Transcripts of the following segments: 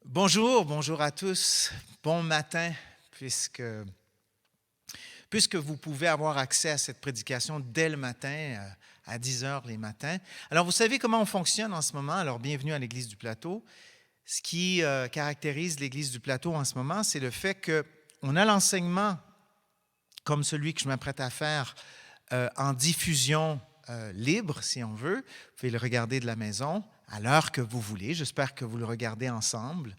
Bonjour à tous. Bon matin, puisque vous pouvez avoir accès à cette prédication dès le matin, à 10 heures les matins. Alors, vous savez comment on fonctionne en ce moment. Alors, bienvenue à l'Église du Plateau. Ce qui caractérise l'Église du Plateau en ce moment, c'est le fait qu'on a l'enseignement, comme celui que je m'apprête à faire, en diffusion libre, si on veut. Vous pouvez le regarder de la maison à l'heure que vous voulez. J'espère que vous le regardez ensemble.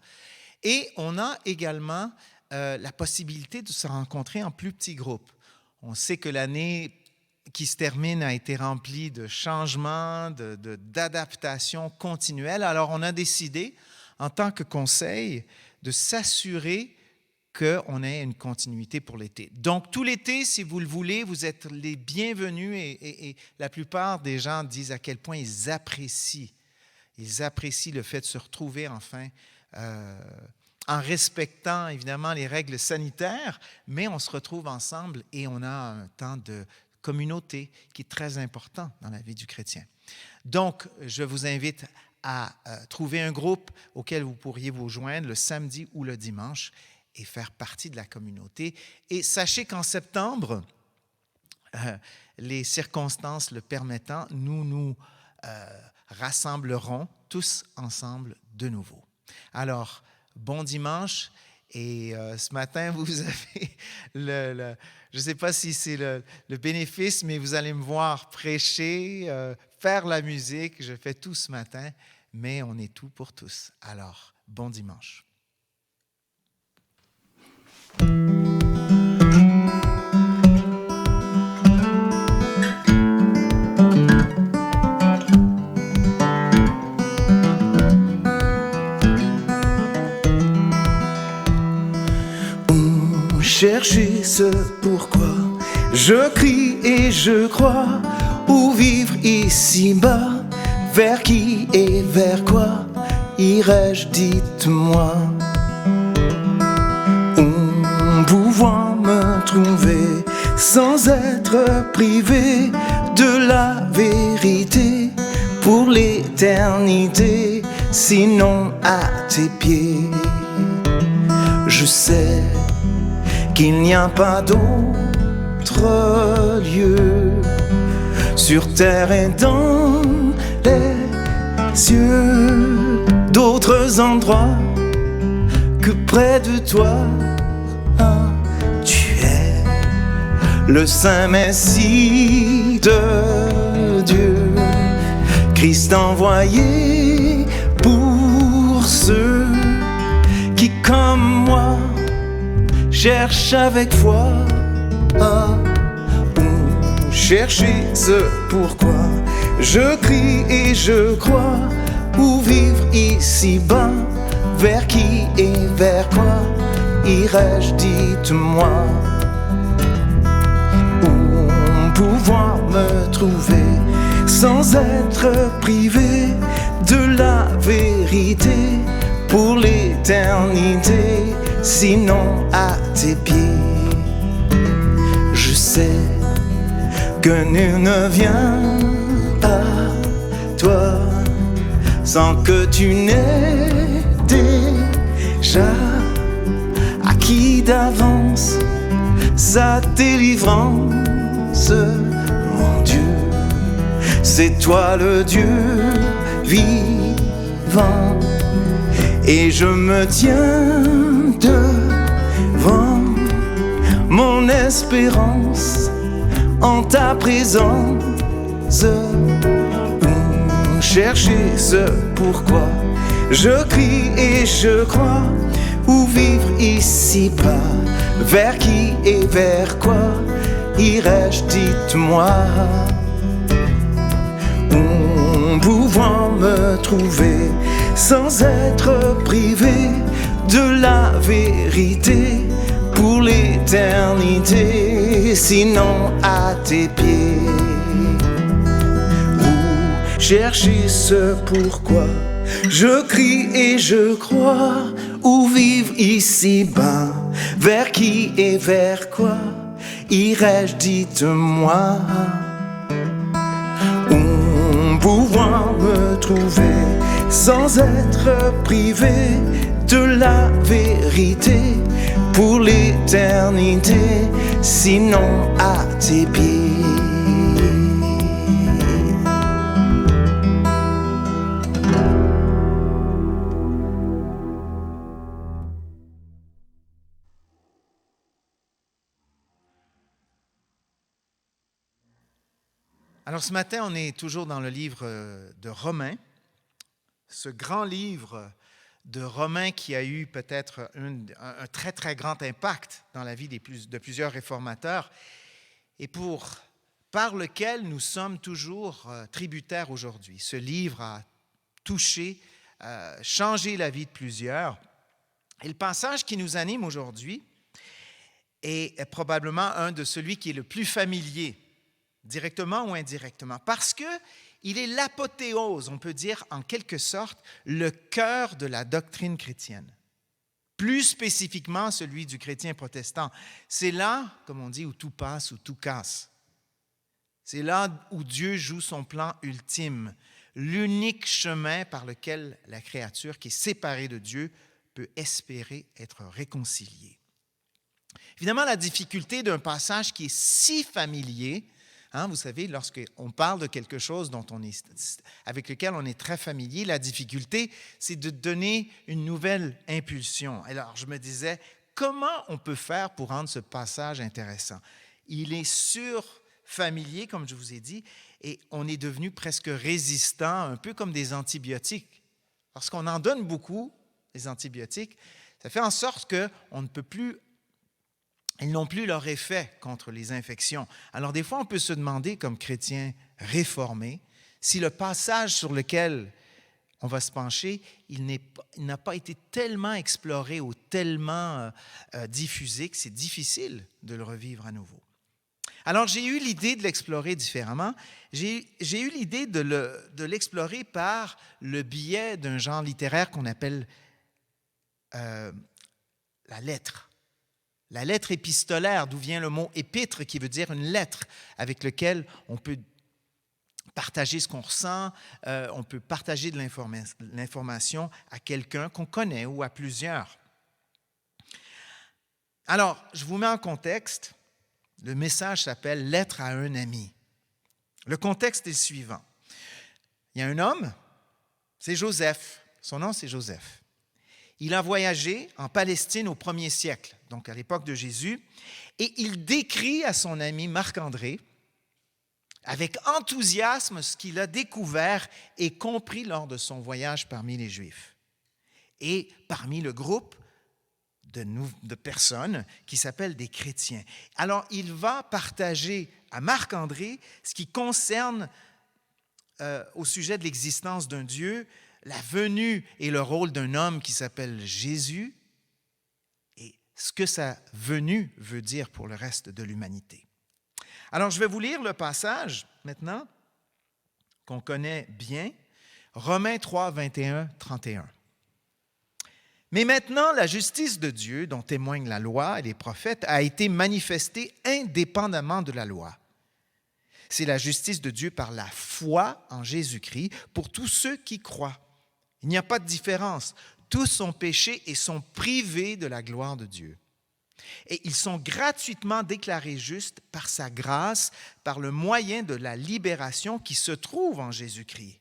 Et on a également la possibilité de se rencontrer en plus petits groupes. On sait que l'année qui se termine a été remplie de changements, d'adaptations continuelles. Alors, on a décidé, en tant que conseil, de s'assurer qu'on ait une continuité pour l'été. Donc, tout l'été, si vous le voulez, vous êtes les bienvenus et la plupart des gens disent à quel point ils apprécient le fait de se retrouver enfin en respectant évidemment les règles sanitaires, mais on se retrouve ensemble et on a un temps de communauté qui est très important dans la vie du chrétien. Donc, je vous invite à trouver un groupe auquel vous pourriez vous joindre le samedi ou le dimanche et faire partie de la communauté. Et sachez qu'en septembre, les circonstances le permettant, nous rassemblerons tous ensemble de nouveau. Alors, bon dimanche. Et ce matin, vous avez je ne sais pas si c'est le bénéfice, mais vous allez me voir prêcher, faire la musique. Je fais tout ce matin, mais on est tout pour tous. Alors, bon dimanche. Chercher ce pourquoi je crie et je crois, où vivre ici-bas, vers qui et vers quoi irai-je, dites-moi. Où pouvoir me trouver sans être privé de la vérité pour l'éternité, sinon à tes pieds. Je sais qu'il n'y a pas d'autre lieu sur terre et dans les cieux, d'autres endroits que près de toi. Tu es le Saint Messie de Dieu, Christ envoyé pour ceux qui, comme moi, cherche avec foi où chercher ce pourquoi je crie et je crois, où vivre ici-bas, vers qui et vers quoi irai-je, dites-moi. Où pouvoir me trouver sans être privé de la vérité pour l'éternité, sinon à tes pieds. Je sais que nul ne vient à toi sans que tu n'aies déjà acquis d'avance sa délivrance. Mon Dieu, c'est toi le Dieu vivant, et je me tiens devant mon espérance en ta présence. Où chercher ce pourquoi je crie et je crois, où vivre ici-bas, vers qui et vers quoi irai-je, dites-moi. Où pouvoir me trouver sans être privé de la vérité pour l'éternité, sinon à tes pieds. Où chercher ce pourquoi je crie et je crois, où vivre ici-bas, vers qui et vers quoi irai-je, dites-moi. Où pouvoir me trouver sans être privé de la vérité pour l'éternité, sinon à tes pieds. Alors ce matin, on est toujours dans le livre de Romains, ce grand livre de Romains qui a eu peut-être un très très grand impact dans la vie de plusieurs réformateurs et par lequel nous sommes toujours tributaires aujourd'hui. Ce livre a touché, changé la vie de plusieurs. Et le passage qui nous anime aujourd'hui est probablement un de celui qui est le plus familier, directement ou indirectement, parce qu'il est l'apothéose, on peut dire en quelque sorte, le cœur de la doctrine chrétienne. Plus spécifiquement, celui du chrétien protestant. C'est là, comme on dit, où tout passe, où tout casse. C'est là où Dieu joue son plan ultime, l'unique chemin par lequel la créature qui est séparée de Dieu peut espérer être réconciliée. Évidemment, la difficulté d'un passage qui est si familier, vous savez, lorsqu'on parle de quelque chose avec lequel on est très familier, la difficulté, c'est de donner une nouvelle impulsion. Alors, je me disais, comment on peut faire pour rendre ce passage intéressant? Il est surfamilier, comme je vous ai dit, et on est devenu presque résistant, un peu comme des antibiotiques. Lorsqu'on en donne beaucoup, les antibiotiques, ça fait en sorte qu'on ne peut plus. Ils n'ont plus leur effet contre les infections. Alors, des fois, on peut se demander, comme chrétien réformé, si le passage sur lequel on va se pencher, il n'a pas été tellement exploré ou tellement diffusé que c'est difficile de le revivre à nouveau. Alors, j'ai eu l'idée de l'explorer différemment. J'ai eu l'idée de l'explorer par le biais d'un genre littéraire qu'on appelle la lettre. La lettre épistolaire, d'où vient le mot épître, qui veut dire une lettre avec laquelle on peut partager ce qu'on ressent, on peut partager de l'information à quelqu'un qu'on connaît ou à plusieurs. Alors, je vous mets en contexte. Le message s'appelle « Lettre à un ami ». Le contexte est le suivant. Il y a un homme, c'est Joseph. Son nom, c'est Joseph. Il a voyagé en Palestine au 1er siècle, donc à l'époque de Jésus, et il décrit à son ami Marc-André, avec enthousiasme, ce qu'il a découvert et compris lors de son voyage parmi les Juifs. Et parmi le groupe de personnes qui s'appellent des chrétiens. Alors, il va partager à Marc-André ce qui concerne au sujet de l'existence d'un Dieu, la venue et le rôle d'un homme qui s'appelle Jésus et ce que sa venue veut dire pour le reste de l'humanité. Alors, je vais vous lire le passage maintenant qu'on connaît bien, Romains 3, 21, 31. « Mais maintenant, la justice de Dieu, dont témoignent la loi et les prophètes, a été manifestée indépendamment de la loi. C'est la justice de Dieu par la foi en Jésus-Christ pour tous ceux qui croient. Il n'y a pas de différence. Tous ont péché et sont privés de la gloire de Dieu. Et ils sont gratuitement déclarés justes par sa grâce, par le moyen de la libération qui se trouve en Jésus-Christ.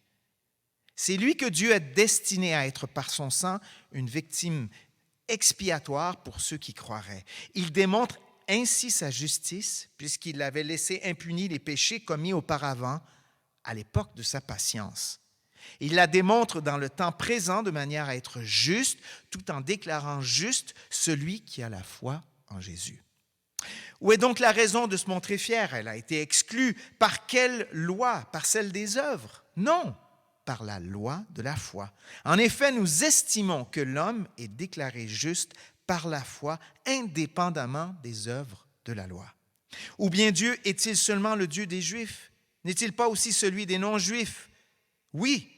C'est lui que Dieu a destiné à être par son sang une victime expiatoire pour ceux qui croiraient. Il démontre ainsi sa justice, puisqu'il avait laissé impunis les péchés commis auparavant, à l'époque de sa patience. Il la démontre dans le temps présent de manière à être juste, tout en déclarant juste celui qui a la foi en Jésus. Où est donc la raison de se montrer fier? Elle a été exclue. Par quelle loi? Par celle des œuvres? Non, par la loi de la foi. En effet, nous estimons que l'homme est déclaré juste par la foi, indépendamment des œuvres de la loi. Ou bien Dieu est-il seulement le Dieu des Juifs? N'est-il pas aussi celui des non-Juifs? Oui,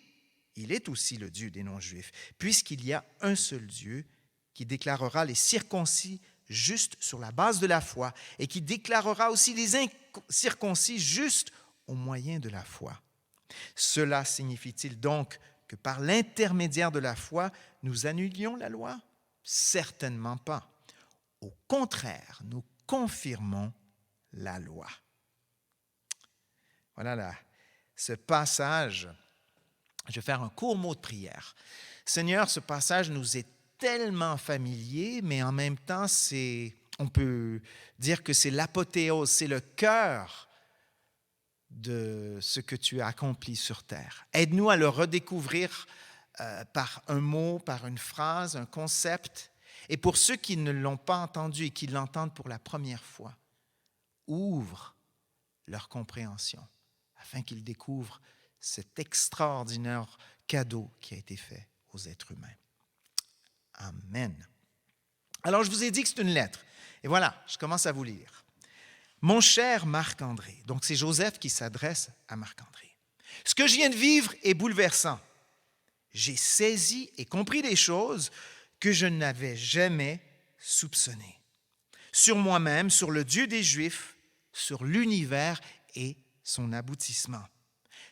il est aussi le Dieu des non-Juifs, puisqu'il y a un seul Dieu qui déclarera les circoncis justes sur la base de la foi et qui déclarera aussi les incirconcis justes au moyen de la foi. Cela signifie-t-il donc que par l'intermédiaire de la foi, nous annulions la loi? Certainement pas. Au contraire, nous confirmons la loi. Voilà là, ce passage. Je vais faire un court mot de prière. Seigneur, ce passage nous est tellement familier, mais en même temps, on peut dire que c'est l'apothéose, c'est le cœur de ce que tu as accompli sur terre. Aide-nous à le redécouvrir par un mot, par une phrase, un concept. Et pour ceux qui ne l'ont pas entendu et qui l'entendent pour la première fois, ouvre leur compréhension afin qu'ils découvrent cet extraordinaire cadeau qui a été fait aux êtres humains. Amen. Alors, je vous ai dit que c'est une lettre. Et voilà, je commence à vous lire. Mon cher Marc-André, donc c'est Joseph qui s'adresse à Marc-André. Ce que je viens de vivre est bouleversant. J'ai saisi et compris des choses que je n'avais jamais soupçonnées. Sur moi-même, sur le Dieu des Juifs, sur l'univers et son aboutissement.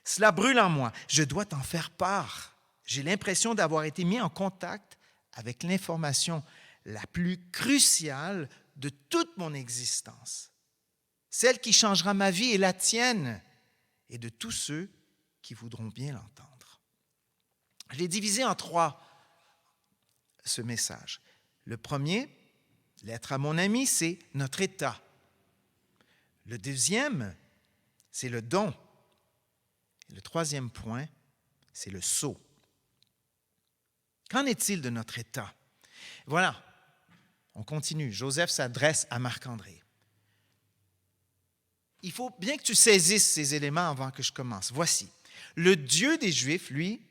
Cela brûle en moi. Je dois t'en faire part. J'ai l'impression d'avoir été mis en contact avec l'information la plus cruciale de toute mon existence. Celle qui changera ma vie et la tienne et de tous ceux qui voudront bien l'entendre. Je l'ai divisé en 3, ce message. Le premier, lettre à mon ami, c'est notre état. Le deuxième, c'est le don. Et le troisième point, c'est le sceau. Qu'en est-il de notre état? Voilà, on continue. Joseph s'adresse à Marc-André. Il faut bien que tu saisisses ces éléments avant que je commence. Voici, le Dieu des Juifs, lui,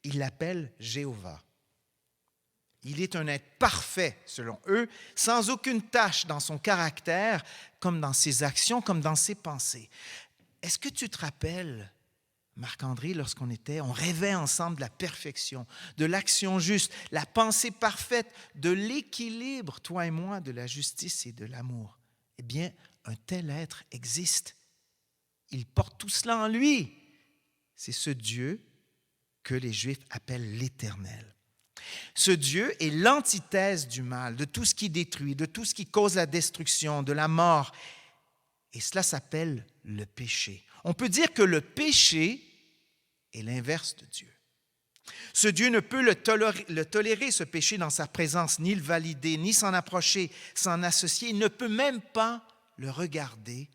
il l'appelle Jéhovah. Il est un être parfait, selon eux, sans aucune tache dans son caractère, comme dans ses actions, comme dans ses pensées. Est-ce que tu te rappelles, Marc-André, on rêvait ensemble de la perfection, de l'action juste, la pensée parfaite, de l'équilibre, toi et moi, de la justice et de l'amour. Eh bien, un tel être existe. Il porte tout cela en lui. C'est ce Dieu que les Juifs appellent l'Éternel. Ce Dieu est l'antithèse du mal, de tout ce qui détruit, de tout ce qui cause la destruction, de la mort. Et cela s'appelle le péché. On peut dire que le péché est l'inverse de Dieu. Ce Dieu ne peut le tolérer, ce péché, dans sa présence, ni le valider, ni s'en approcher, s'en associer. Il ne peut même pas le regarder,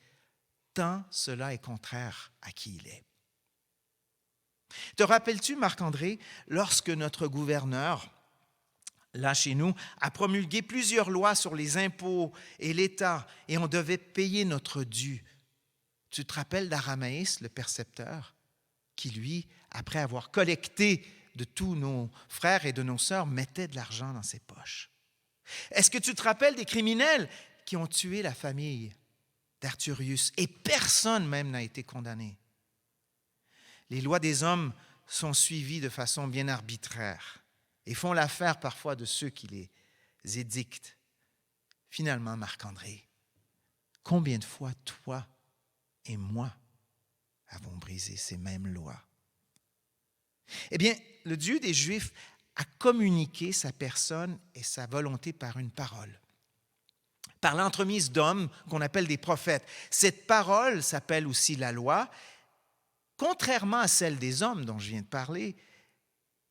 tant cela est contraire à qui il est. Te rappelles-tu, Marc-André, lorsque notre gouverneur, là chez nous, a promulgué plusieurs lois sur les impôts et l'État, et on devait payer notre dû? Tu te rappelles d'Aramaïs, le percepteur, qui, lui, après avoir collecté de tous nos frères et de nos sœurs, mettait de l'argent dans ses poches? Est-ce que tu te rappelles des criminels qui ont tué la famille d'Arthurius et personne même n'a été condamné? Les lois des hommes sont suivies de façon bien arbitraire et font l'affaire parfois de ceux qui les édictent. Finalement, Marc-André, combien de fois toi et moi avons brisé ces mêmes lois? Eh bien, le Dieu des Juifs a communiqué sa personne et sa volonté par une parole, par l'entremise d'hommes qu'on appelle des prophètes. Cette parole s'appelle aussi la loi. Contrairement à celle des hommes dont je viens de parler,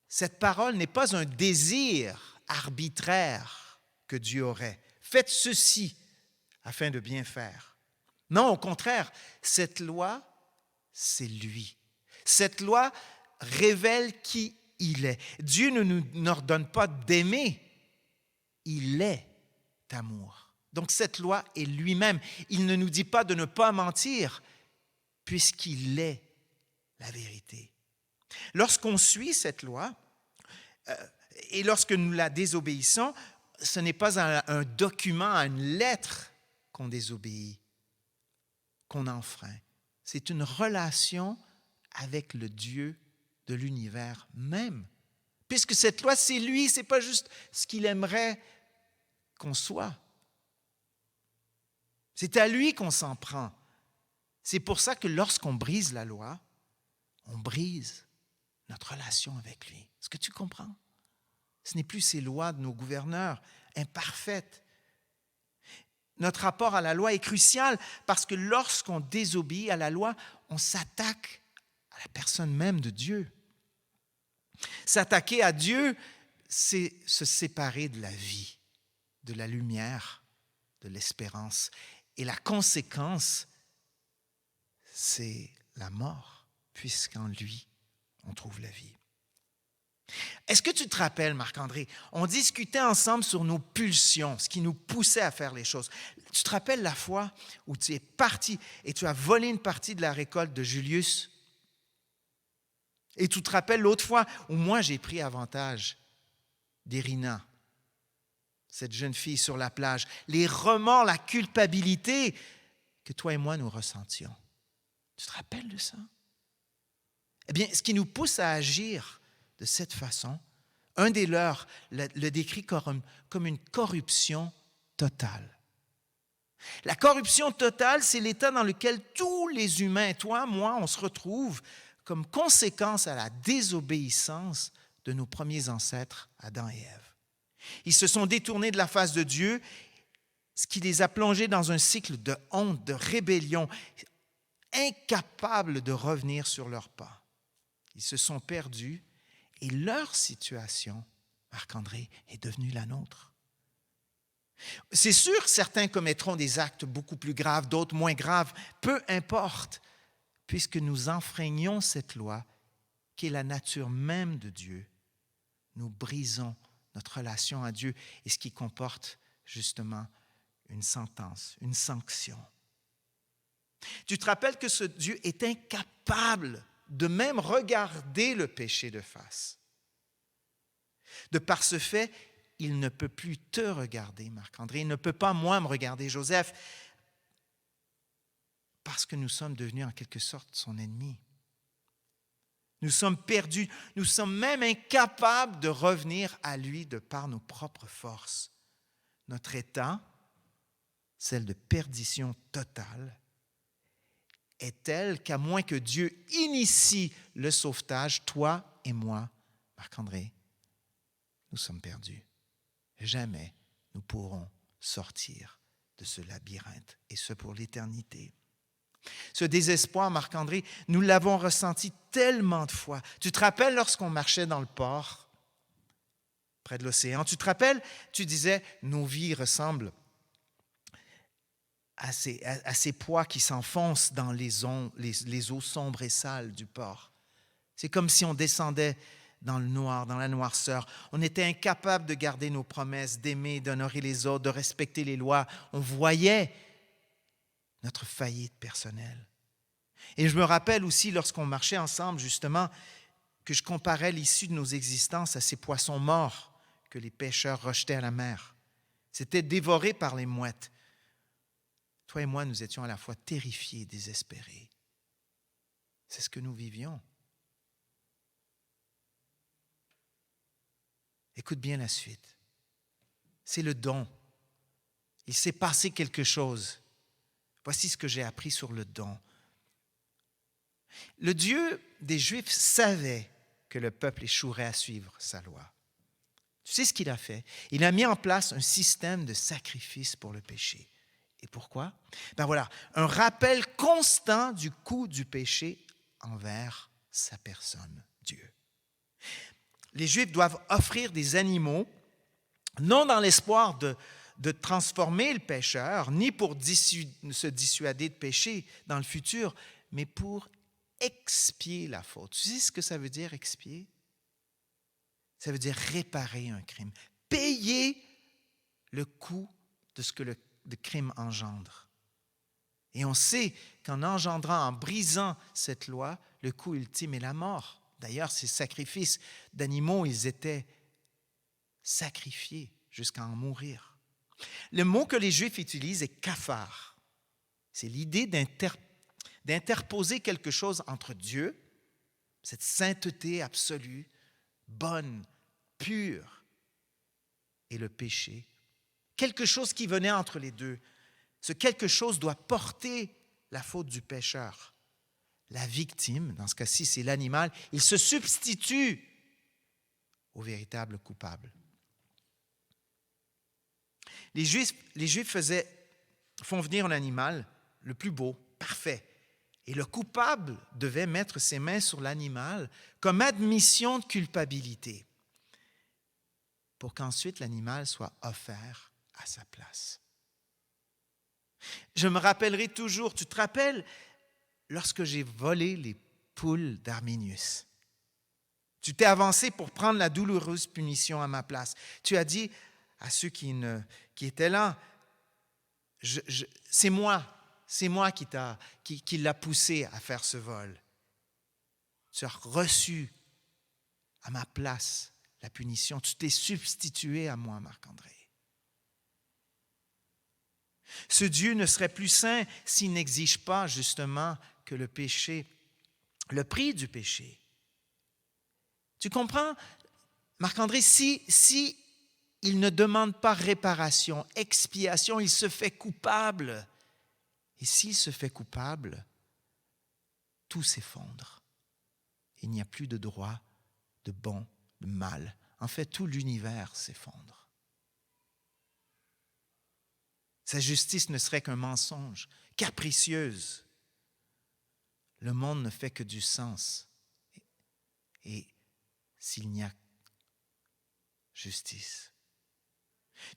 cette parole n'est pas un désir arbitraire que Dieu aurait. Faites ceci afin de bien faire. Non, au contraire, cette loi, c'est lui. Cette loi révèle qui il est. Dieu ne nous ordonne pas d'aimer, il est amour. Donc cette loi est lui-même. Il ne nous dit pas de ne pas mentir, puisqu'il est la vérité. Lorsqu'on suit cette loi et lorsque nous la désobéissons, ce n'est pas un document, une lettre qu'on désobéit, qu'on enfreint. C'est une relation avec le Dieu de l'univers même. Puisque cette loi, c'est lui, ce n'est pas juste ce qu'il aimerait qu'on soit. C'est à lui qu'on s'en prend. C'est pour ça que lorsqu'on brise la loi, on brise notre relation avec lui. Est-ce que tu comprends? Ce n'est plus ces lois de nos gouverneurs imparfaites. Notre rapport à la loi est crucial parce que lorsqu'on désobéit à la loi, on s'attaque à la personne même de Dieu. S'attaquer à Dieu, c'est se séparer de la vie, de la lumière, de l'espérance. Et la conséquence, c'est la mort, puisqu'en lui, on trouve la vie. Est-ce que tu te rappelles, Marc-André, on discutait ensemble sur nos pulsions, ce qui nous poussait à faire les choses. Tu te rappelles la fois où tu es parti et tu as volé une partie de la récolte de Julius? Et tu te rappelles l'autre fois où moi j'ai pris avantage d'Irina, cette jeune fille sur la plage, les remords, la culpabilité que toi et moi nous ressentions. Tu te rappelles de ça? Eh bien, ce qui nous pousse à agir de cette façon, un des leurs le décrit comme une corruption totale. La corruption totale, c'est l'état dans lequel tous les humains, toi, moi, on se retrouve comme conséquence à la désobéissance de nos premiers ancêtres, Adam et Ève. Ils se sont détournés de la face de Dieu, ce qui les a plongés dans un cycle de honte, de rébellion, incapables de revenir sur leurs pas. Ils se sont perdus et leur situation, Marc-André, est devenue la nôtre. C'est sûr, certains commettront des actes beaucoup plus graves, d'autres moins graves, peu importe, puisque nous enfreignons cette loi qui est la nature même de Dieu. Nous brisons notre relation à Dieu et ce qui comporte justement une sentence, une sanction. Tu te rappelles que ce Dieu est incapable de même regarder le péché de face. De par ce fait, il ne peut plus te regarder, Marc-André. Il ne peut pas, moi, me regarder, Joseph, parce que nous sommes devenus en quelque sorte son ennemi. Nous sommes perdus. Nous sommes même incapables de revenir à lui de par nos propres forces. Notre état, celle de perdition totale, est telle qu'à moins que Dieu initie le sauvetage, toi et moi, Marc-André, nous sommes perdus. Jamais nous pourrons sortir de ce labyrinthe, et ce pour l'éternité. Ce désespoir, Marc-André, nous l'avons ressenti tellement de fois. Tu te rappelles lorsqu'on marchait dans le port, près de l'océan, tu te rappelles, tu disais, nos vies ressemblent à ces poids qui s'enfoncent dans les eaux sombres et sales du port. C'est comme si on descendait dans le noir, dans la noirceur. On était incapable de garder nos promesses, d'aimer, d'honorer les autres, de respecter les lois. On voyait notre faillite personnelle. Et je me rappelle aussi, lorsqu'on marchait ensemble, justement, que je comparais l'issue de nos existences à ces poissons morts que les pêcheurs rejetaient à la mer. C'était dévoré par les mouettes. Toi et moi, nous étions à la fois terrifiés et désespérés. C'est ce que nous vivions. Écoute bien la suite. C'est le don. Il s'est passé quelque chose. Voici ce que j'ai appris sur le don. Le Dieu des Juifs savait que le peuple échouerait à suivre sa loi. Tu sais ce qu'il a fait? Il a mis en place un système de sacrifice pour le péché. Et pourquoi? Ben voilà, un rappel constant du coût du péché envers sa personne, Dieu. Les Juifs doivent offrir des animaux, non dans l'espoir de transformer le pécheur, ni pour se dissuader de pécher dans le futur, mais pour expier la faute. Tu sais ce que ça veut dire, expier? Ça veut dire réparer un crime, payer le coût de ce que le crime engendre. Et on sait qu'en engendrant, en brisant cette loi, le coût ultime est la mort. D'ailleurs, ces sacrifices d'animaux, ils étaient sacrifiés jusqu'à en mourir. Le mot que les Juifs utilisent est kafar. C'est l'idée d'interposer quelque chose entre Dieu, cette sainteté absolue, bonne, pure, et le péché. Quelque chose qui venait entre les deux. Ce quelque chose doit porter la faute du pécheur. la victime, dans ce cas-ci c'est l'animal, il se substitue au véritable coupable. Les Juifs font venir un animal, le plus beau, parfait. Et le coupable devait mettre ses mains sur l'animal comme admission de culpabilité pour qu'ensuite l'animal soit offert à sa place. Je me rappellerai toujours, tu te rappelles, lorsque j'ai volé les poules d'Arminius. Tu t'es avancé pour prendre la douloureuse punition à ma place. Tu as dit à ceux qui étaient là, c'est moi qui l'a poussé à faire ce vol. Tu as reçu à ma place la punition. Tu t'es substitué à moi, Marc-André. Ce Dieu ne serait plus saint s'il n'exige pas justement que le péché, le prix du péché. Tu comprends, Marc-André, si il ne demande pas réparation, expiation, il se fait coupable. Et s'il se fait coupable, tout s'effondre. Il n'y a plus de droit, de bon, de mal. En fait, tout l'univers s'effondre. Sa justice ne serait qu'un mensonge, capricieuse. Le monde ne fait que du sens. Et s'il n'y a justice.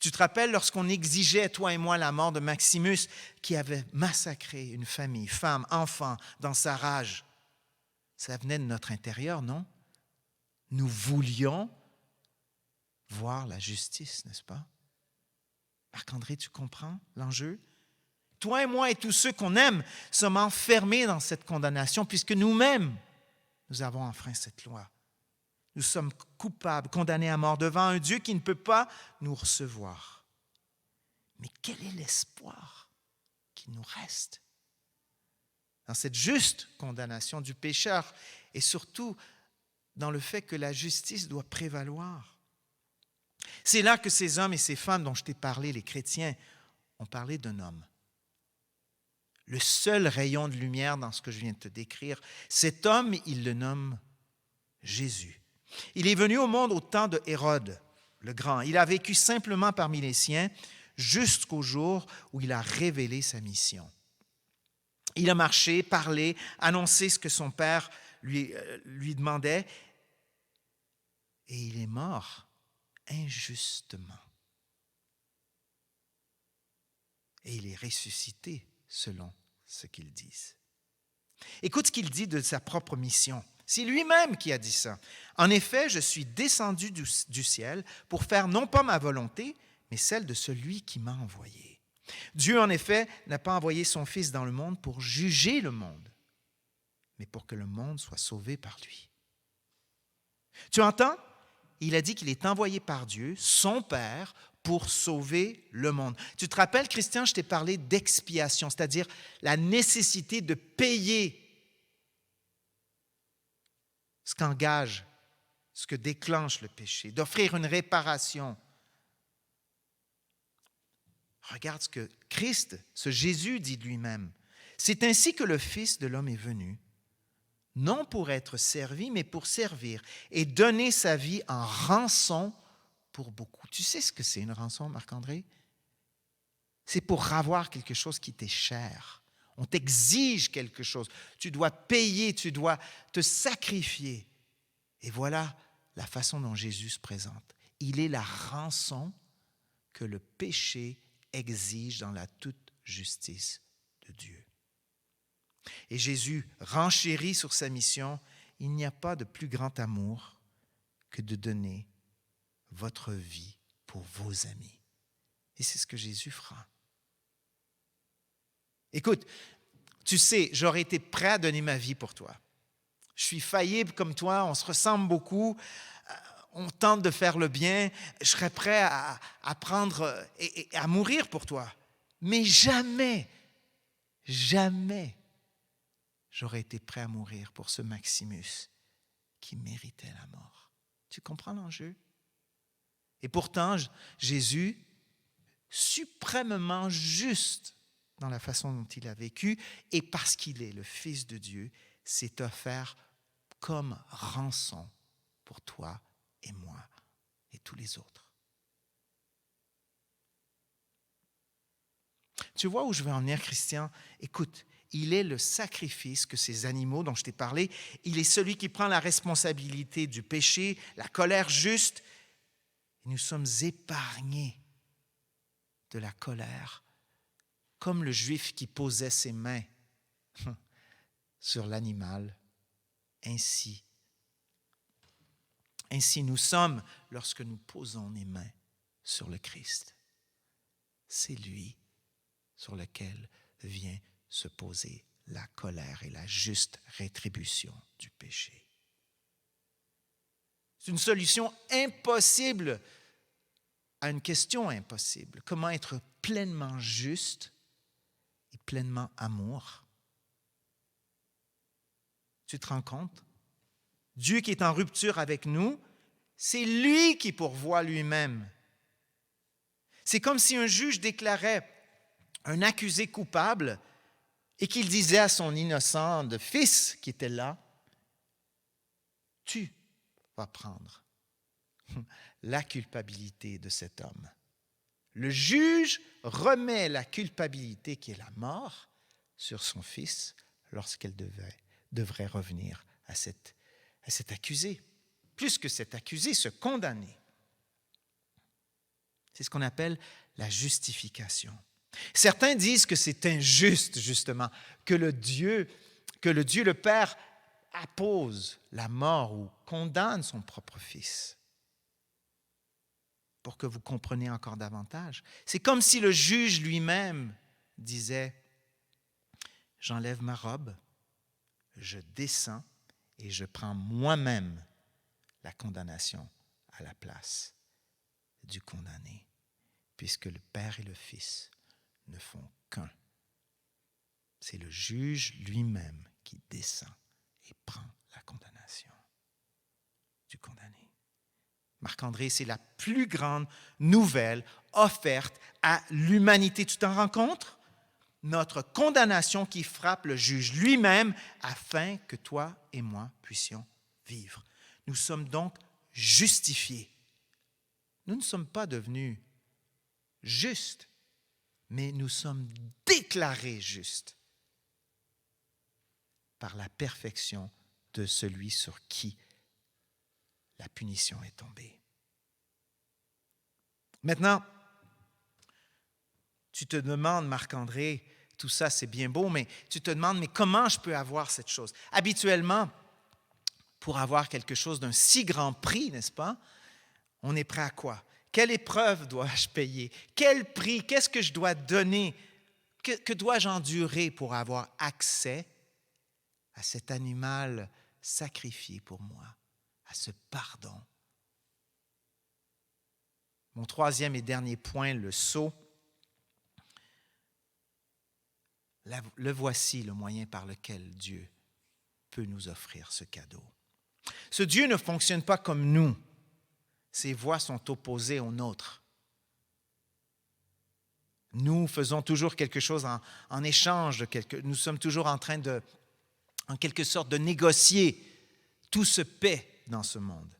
Tu te rappelles lorsqu'on exigeait, toi et moi, la mort de Maximus, qui avait massacré une famille, femmes, enfants, dans sa rage. Ça venait de notre intérieur, non? Nous voulions voir la justice, n'est-ce pas? Marc-André, tu comprends l'enjeu? Toi et moi et tous ceux qu'on aime sommes enfermés dans cette condamnation puisque nous-mêmes, nous avons enfreint cette loi. Nous sommes coupables, condamnés à mort devant un Dieu qui ne peut pas nous recevoir. Mais quel est l'espoir qui nous reste dans cette juste condamnation du pécheur et surtout dans le fait que la justice doit prévaloir? C'est là que ces hommes et ces femmes dont je t'ai parlé, les chrétiens, ont parlé d'un homme. Le seul rayon de lumière dans ce que je viens de te décrire, cet homme, ils le nomment Jésus. Il est venu au monde au temps de Hérode le Grand. Il a vécu simplement parmi les siens jusqu'au jour où il a révélé sa mission. Il a marché, parlé, annoncé ce que son père lui demandait et il est mort injustement. Et il est ressuscité selon ce qu'ils disent. Écoute ce qu'il dit de sa propre mission. C'est lui-même qui a dit ça. En effet, je suis descendu du ciel pour faire non pas ma volonté, mais celle de celui qui m'a envoyé. Dieu, en effet, n'a pas envoyé son Fils dans le monde pour juger le monde, mais pour que le monde soit sauvé par lui. Tu entends? Il a dit qu'il est envoyé par Dieu, son Père, pour sauver le monde. Tu te rappelles, Christian, je t'ai parlé d'expiation, c'est-à-dire la nécessité de payer ce qu'engage, ce que déclenche le péché, d'offrir une réparation. Regarde ce que Christ, ce Jésus dit de lui-même. C'est ainsi que le Fils de l'homme est venu, non pour être servi, mais pour servir et donner sa vie en rançon pour beaucoup. Tu sais ce que c'est une rançon, Marc-André? C'est pour avoir quelque chose qui t'est cher. On t'exige quelque chose. Tu dois payer, tu dois te sacrifier. Et voilà la façon dont Jésus se présente. Il est la rançon que le péché exige dans la toute justice de Dieu. Et Jésus renchérit sur sa mission. Il n'y a pas de plus grand amour que de donner votre vie pour vos amis. Et c'est ce que Jésus fera. Écoute, tu sais, j'aurais été prêt à donner ma vie pour toi. Je suis faillible comme toi, on se ressemble beaucoup, on tente de faire le bien, je serais prêt à prendre et à mourir pour toi. Mais jamais, jamais, j'aurais été prêt à mourir pour ce Maximus qui méritait la mort. Tu comprends l'enjeu? Et pourtant, Jésus, suprêmement juste dans la façon dont il a vécu, et parce qu'il est le Fils de Dieu, s'est offert comme rançon pour toi et moi et tous les autres. Tu vois où je veux en venir, Christian? Écoute, il est le sacrifice que ces animaux dont je t'ai parlé, il est celui qui prend la responsabilité du péché, la colère juste. Et nous sommes épargnés de la colère, comme le Juif qui posait ses mains sur l'animal. Ainsi nous sommes lorsque nous posons les mains sur le Christ. C'est lui sur lequel vient se poser la colère et la juste rétribution du péché. C'est une solution impossible à une question impossible. Comment être pleinement juste et pleinement amour? Tu te rends compte? Dieu qui est en rupture avec nous, c'est lui qui pourvoit lui-même. C'est comme si un juge déclarait un accusé coupable et qu'il disait à son innocent fils qui était là, « Tu vas prendre la culpabilité de cet homme. » Le juge remet la culpabilité qui est la mort sur son fils lorsqu'elle devrait revenir à cet accusé. Plus que cet accusé, ce condamné. C'est ce qu'on appelle la justification. Certains disent que c'est injuste, justement, que le Dieu le Père appose la mort ou condamne son propre Fils. Pour que vous compreniez encore davantage, c'est comme si le juge lui-même disait « J'enlève ma robe, je descends et je prends moi-même la condamnation à la place du condamné, puisque le Père et le Fils ne font qu'un. C'est le juge lui-même qui descend et prend la condamnation du condamné. » Marc-André, c'est la plus grande nouvelle offerte à l'humanité. Tu t'en rends compte? Notre condamnation qui frappe le juge lui-même afin que toi et moi puissions vivre. Nous sommes donc justifiés. Nous ne sommes pas devenus justes, mais nous sommes déclarés justes par la perfection de celui sur qui la punition est tombée. Maintenant, tu te demandes, Marc-André, tout ça c'est bien beau, mais tu te demandes, mais comment je peux avoir cette chose? Habituellement, pour avoir quelque chose d'un si grand prix, n'est-ce pas? On est prêt à quoi? Quelle épreuve dois-je payer? Quel prix? Qu'est-ce que je dois donner? Que dois-je endurer pour avoir accès à cet animal sacrifié pour moi, à ce pardon? Mon troisième et dernier point, le sceau. Le voici le moyen par lequel Dieu peut nous offrir ce cadeau. Ce Dieu ne fonctionne pas comme nous. Ses voies sont opposées aux nôtres. Nous faisons toujours quelque chose en échange de quelque. Nous sommes toujours en train de, en quelque sorte, de négocier. Tout se paie dans ce monde.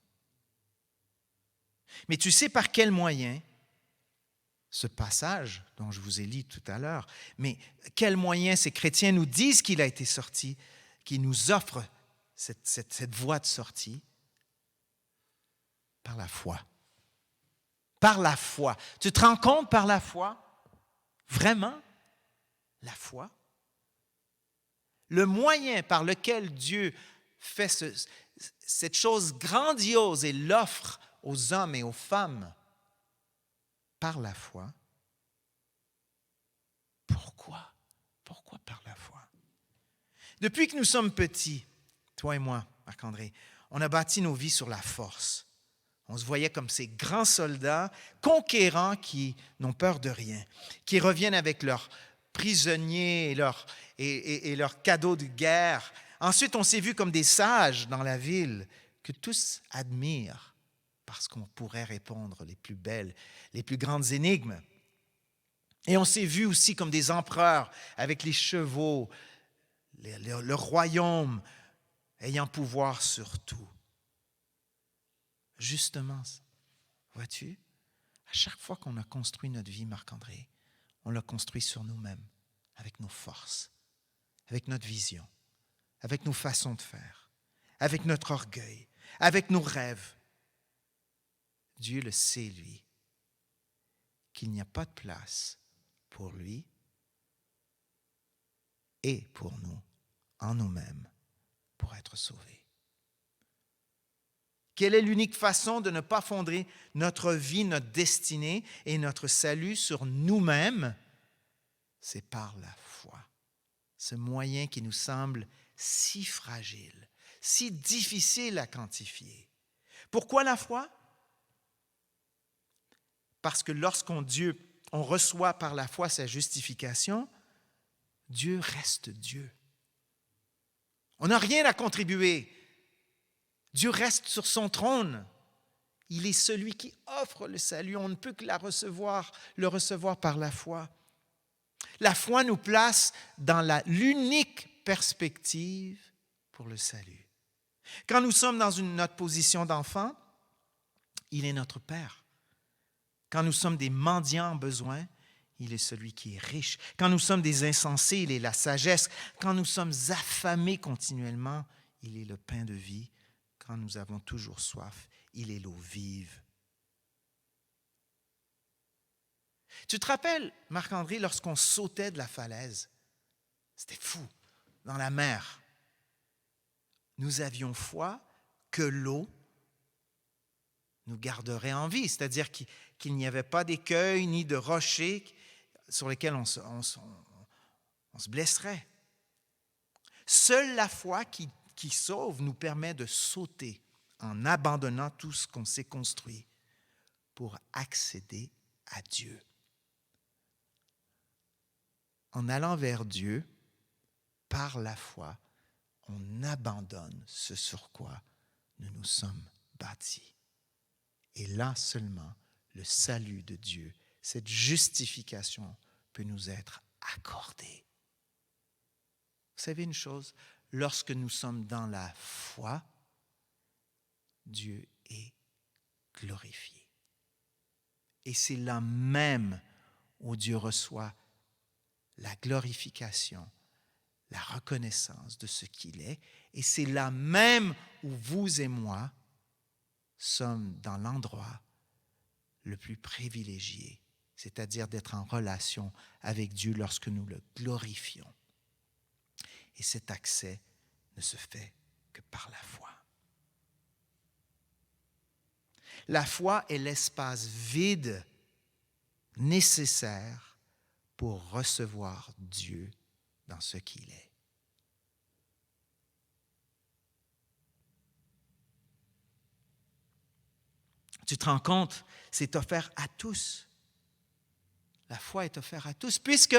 Mais tu sais par quel moyen, ce passage dont je vous ai lu tout à l'heure, mais quel moyen ces chrétiens nous disent qu'il a été sorti, qui nous offre cette voie de sortie? Par la foi. Par la foi. Tu te rends compte par la foi? Vraiment? La foi? Le moyen par lequel Dieu fait cette chose grandiose et l'offre aux hommes et aux femmes par la foi. Pourquoi? Pourquoi par la foi? Depuis que nous sommes petits, toi et moi, Marc-André, on a bâti nos vies sur la force. On se voyait comme ces grands soldats conquérants qui n'ont peur de rien, qui reviennent avec leurs prisonniers et leurs cadeaux de guerre. Ensuite, on s'est vus comme des sages dans la ville que tous admirent parce qu'on pourrait répondre les plus belles, les plus grandes énigmes. Et on s'est vus aussi comme des empereurs avec les chevaux, le royaume ayant pouvoir sur tout. Justement, vois-tu, à chaque fois qu'on a construit notre vie, Marc-André, on l'a construit sur nous-mêmes, avec nos forces, avec notre vision, avec nos façons de faire, avec notre orgueil, avec nos rêves. Dieu le sait, lui, qu'il n'y a pas de place pour lui et pour nous, en nous-mêmes, pour être sauvés. Quelle est l'unique façon de ne pas fonder notre vie, notre destinée et notre salut sur nous-mêmes? C'est par la foi. Ce moyen qui nous semble si fragile, si difficile à quantifier. Pourquoi la foi? Parce que lorsqu'on reçoit par la foi sa justification, Dieu reste Dieu. On n'a rien à contribuer. Dieu reste sur son trône. Il est celui qui offre le salut. On ne peut que le recevoir par la foi. La foi nous place dans l'unique perspective pour le salut. Quand nous sommes dans notre position d'enfant, il est notre Père. Quand nous sommes des mendiants en besoin, il est celui qui est riche. Quand nous sommes des insensés, il est la sagesse. Quand nous sommes affamés continuellement, il est le pain de vie. Quand nous avons toujours soif, il est l'eau vive. Tu te rappelles, Marc-André, lorsqu'on sautait de la falaise? C'était fou, dans la mer. Nous avions foi que l'eau nous garderait en vie, c'est-à-dire qu'il n'y avait pas d'écueils ni de rochers sur lesquels on se blesserait. Seule la foi qui sauve nous permet de sauter en abandonnant tout ce qu'on s'est construit pour accéder à Dieu. En allant vers Dieu, par la foi, on abandonne ce sur quoi nous nous sommes bâtis. Et là seulement, le salut de Dieu, cette justification peut nous être accordée. Vous savez une chose? Lorsque nous sommes dans la foi, Dieu est glorifié. Et c'est là même où Dieu reçoit la glorification, la reconnaissance de ce qu'il est. Et c'est là même où vous et moi sommes dans l'endroit le plus privilégié, c'est-à-dire d'être en relation avec Dieu lorsque nous le glorifions. Et cet accès ne se fait que par la foi. La foi est l'espace vide nécessaire pour recevoir Dieu dans ce qu'il est. Tu te rends compte, c'est offert à tous. La foi est offerte à tous, puisque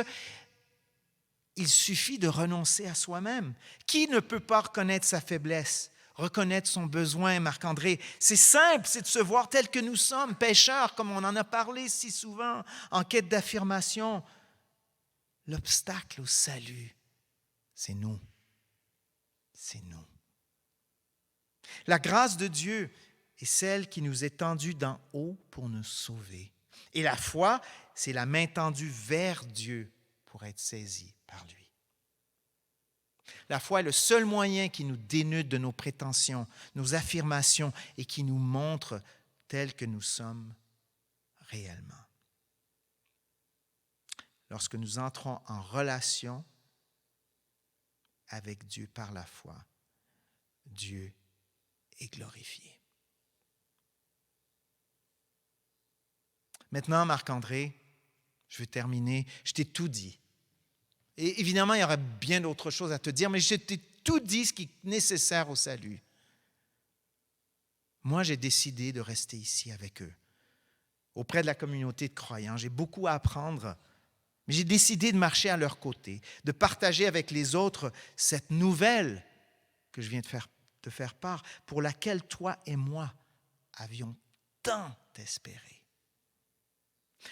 il suffit de renoncer à soi-même. Qui ne peut pas reconnaître sa faiblesse, reconnaître son besoin, Marc-André? C'est simple, c'est de se voir tel que nous sommes, pécheurs, comme on en a parlé si souvent, en quête d'affirmation. L'obstacle au salut, c'est nous. C'est nous. La grâce de Dieu est celle qui nous est tendue d'en haut pour nous sauver. Et la foi, c'est la main tendue vers Dieu pour être saisie par lui. La foi est le seul moyen qui nous dénude de nos prétentions, nos affirmations et qui nous montre tels que nous sommes réellement. Lorsque nous entrons en relation avec Dieu par la foi, Dieu est glorifié. Maintenant, Marc-André, je vais terminer. Je t'ai tout dit. Et évidemment, il y aurait bien d'autres choses à te dire, mais je t'ai tout dit ce qui est nécessaire au salut. Moi, j'ai décidé de rester ici avec eux, auprès de la communauté de croyants. J'ai beaucoup à apprendre, mais j'ai décidé de marcher à leur côté, de partager avec les autres cette nouvelle que je viens de faire part, pour laquelle toi et moi avions tant espéré.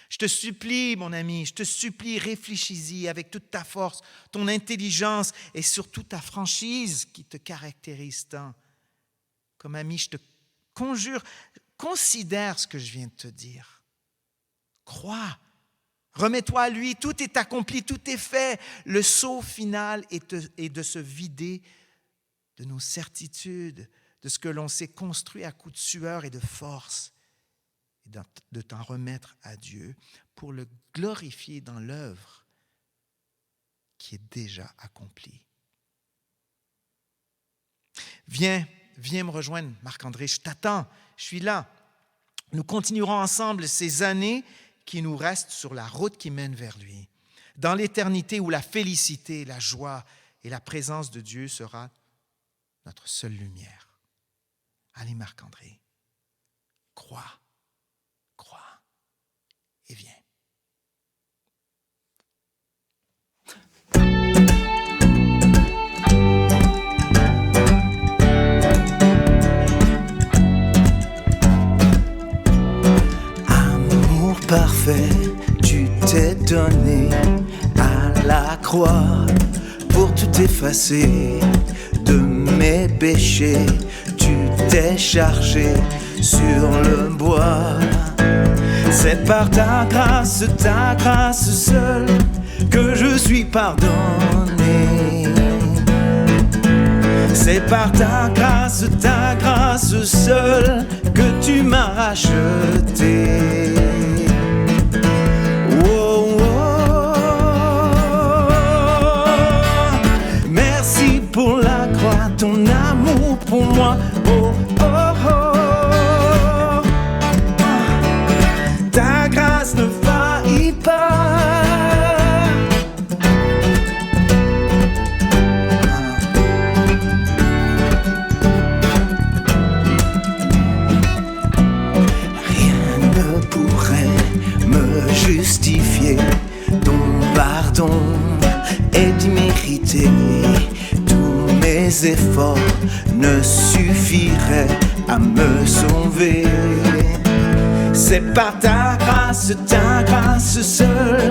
Je te supplie, mon ami, je te supplie, réfléchis-y avec toute ta force, ton intelligence et surtout ta franchise qui te caractérise tant. Comme ami, je te conjure, considère ce que je viens de te dire. Crois, remets-toi à lui, tout est accompli, tout est fait. Le saut final est de se vider de nos certitudes, de ce que l'on s'est construit à coups de sueur et de force, et de t'en remettre à Dieu pour le glorifier dans l'œuvre qui est déjà accomplie. Viens me rejoindre, Marc-André, je t'attends, je suis là. Nous continuerons ensemble ces années qui nous restent sur la route qui mène vers lui, dans l'éternité où la félicité, la joie et la présence de Dieu sera notre seule lumière. Allez, Marc-André, crois et viens. Amour parfait, tu t'es donné à la croix pour tout effacer de mes péchés. Tu t'es chargé sur le bois. C'est par ta grâce seule que je suis pardonné. C'est par ta grâce seule que tu m'as racheté. Oh, oh. Merci pour la croix, ton amour pour moi. Oh, oh, oh. Ta grâce ne faillit pas. Rien ne pourrait me justifier. Ton pardon est immérité. Tous mes efforts ne suffiraient à me sauver. C'est par ta grâce seule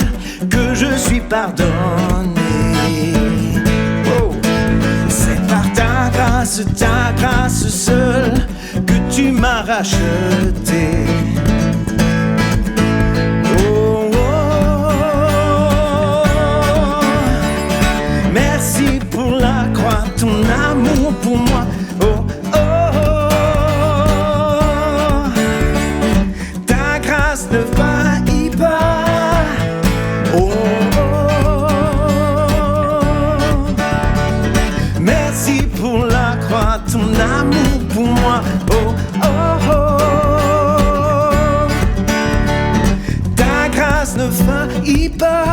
que je suis pardonné. Oh. C'est par ta grâce seule que tu m'as racheté. Oh, oh, oh. Merci pour la croix, ton amour pour moi. Oh, oh, oh. Ta grâce ne faillit pas. Oh, oh, oh. Merci pour la croix, ton amour pour moi. Oh, oh, oh. Ta grâce ne faillit pas.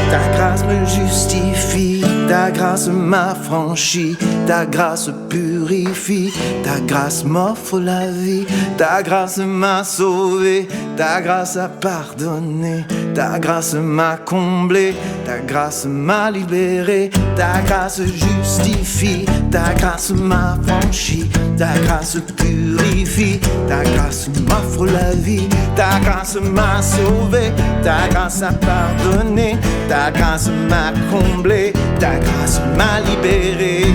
Ta grâce me justifie, ta grâce m'affranchit, ta grâce purifie, ta grâce m'offre la vie, ta grâce m'a sauvé, ta grâce a pardonné, ta grâce m'a comblé, ta grâce m'a libéré, ta grâce justifie, ta grâce m'affranchit, ta grâce purifie, ta grâce m'offre la vie, ta grâce m'a sauvé, ta grâce a pardonné, ta grâce m'a comblé, ta grâce m'a libéré.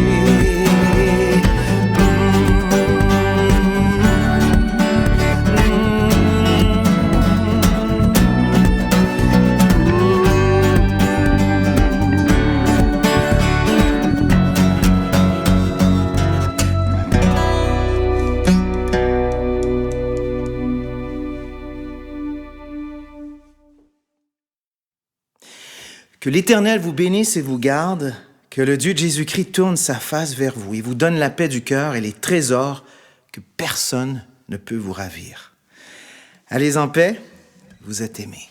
Que l'Éternel vous bénisse et vous garde, que le Dieu de Jésus-Christ tourne sa face vers vous et vous donne la paix du cœur et les trésors que personne ne peut vous ravir. Allez en paix, vous êtes aimés.